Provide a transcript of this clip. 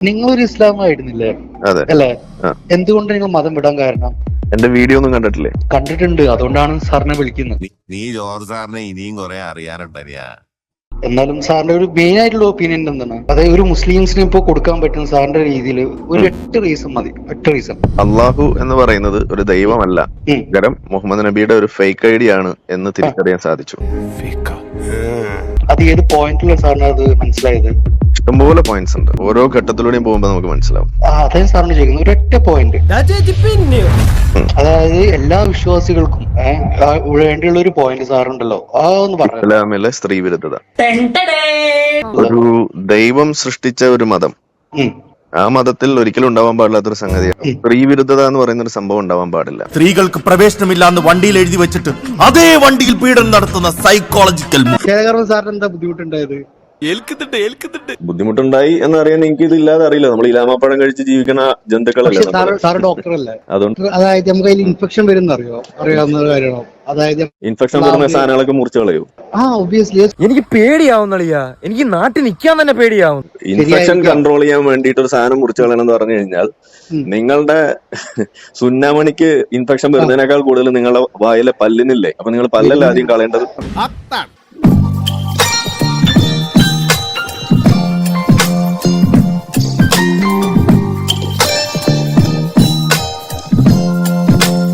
നിങ്ങളൊരു ഇസ്ലാമായിരുന്നില്ലേ? അതെ. അല്ലേ? എന്തുകൊണ്ട് നിങ്ങൾ മതം വിടാൻ കാരണം? എന്റെ വീഡിയോ ഒന്നും കണ്ടിട്ടില്ലേ? കണ്ടിട്ടുണ്ട്, അതുകൊണ്ടാണ് സാറിനെ വിളിക്കുന്നത്. നീ ജോർജ് സാറിനെ ഇനിയും കുറെ അറിയാനുണ്ടരിയാ. എന്നാലും സാറിന്റെ ഒരു മെയിൻ ആയിട്ടുള്ള ഒപ്പീനിയൻ എന്താണ്? അതായത് ഒരു മുസ്ലിംസിന് ഇപ്പൊ കൊടുക്കാൻ പറ്റുന്ന സാറിന്റെ രീതിയിൽ ഒരു 8 റീസൺ മതി. 8 റീസൺ. അള്ളാഹു എന്ന് പറയുന്നത് ഒരു ദൈവമല്ല, പകരം മുഹമ്മദ് നബിയുടെ ഒരു ഫേക്ക് ഐഡി ആണ് എന്ന് തിരിച്ചറിയാൻ സാധിച്ചു. അത് ഏത് പോയിന്റിലുള്ള സാറിന് അത് മനസ്സിലായത്? ഇഷ്ടംപോലെ പോയിന്റ്സ് ഉണ്ട്, ഓരോ ഘട്ടത്തിലൂടെയും പോകുമ്പോ നമുക്ക് മനസ്സിലാവും. അതായത് സാറിന് ചെയ്യുന്നത് ഒരൊറ്റ പോയിന്റ്, അതായത് എല്ലാ വിശ്വാസികൾക്കും വേണ്ടിയുള്ള ഒരു പോയിന്റ് സാറുണ്ടല്ലോ, ഒന്ന് പറഞ്ഞു. ഇസ്ലാമിലെ സ്ത്രീ വിരുദ്ധത, ഒരു ദൈവം സൃഷ്ടിച്ച ഒരു മതം, ആ മതത്തിൽ ഒരിക്കലും ഉണ്ടാവാൻ പാടില്ലാത്തൊരു സംഗതിയാണ് സ്ത്രീ വിരുദ്ധത എന്ന് പറയുന്ന ഒരു സംഭവം ഉണ്ടാവാൻ പാടില്ല. സ്ത്രീകൾക്ക് പ്രവേശനമില്ലാന്ന് വണ്ടിയിൽ എഴുതി വെച്ചിട്ട് അതേ വണ്ടിയിൽ പീഡനം നടത്തുന്ന സൈക്കോളജിക്കൽ. സാറിന് എന്താ ബുദ്ധിമുട്ടുണ്ടായത്? ബുദ്ധിമുട്ടുണ്ടായി എന്നറിയാൻ എനിക്ക് ഇത് ഇല്ലാതെ അറിയില്ല. നമ്മൾ ഇലാമാപ്പഴം കഴിച്ച് ജീവിക്കുന്ന ജന്തുക്കളല്ലേ. സാറ് ഡോക്ടറല്ലേ? അതുകൊണ്ട് അതായത് നമുക്ക് അതിൽ ഇൻഫെക്ഷൻ വരുന്ന അറിയാവുന്ന കാര്യമാണോ? അതായത് ഇൻഫെക്ഷൻ വരുന്ന സാധനങ്ങളൊക്കെ മുറിച്ചു കളയൂ. ഒബ്വിയസ്ലി. എനിക്ക് പേടിയാവുന്നളിയാ, എനിക്ക് നാട്ടിൽ നിൽക്കാൻ തന്നെ പേടിയാവും. ഇൻഫെക്ഷൻ കൺട്രോൾ ചെയ്യാൻ വേണ്ടിയിട്ട് ഒരു സാധനം മുറിച്ചു കളയണം എന്ന് പറഞ്ഞു കഴിഞ്ഞാൽ നിങ്ങളുടെ സുന്നാമണിക്ക് ഇൻഫെക്ഷൻ വരുന്നതിനേക്കാൾ കൂടുതൽ നിങ്ങളുടെ വായിലെ പല്ലിനില്ലേ. അപ്പൊ നിങ്ങൾ പല്ലല്ല ആദ്യം കളയേണ്ടത്.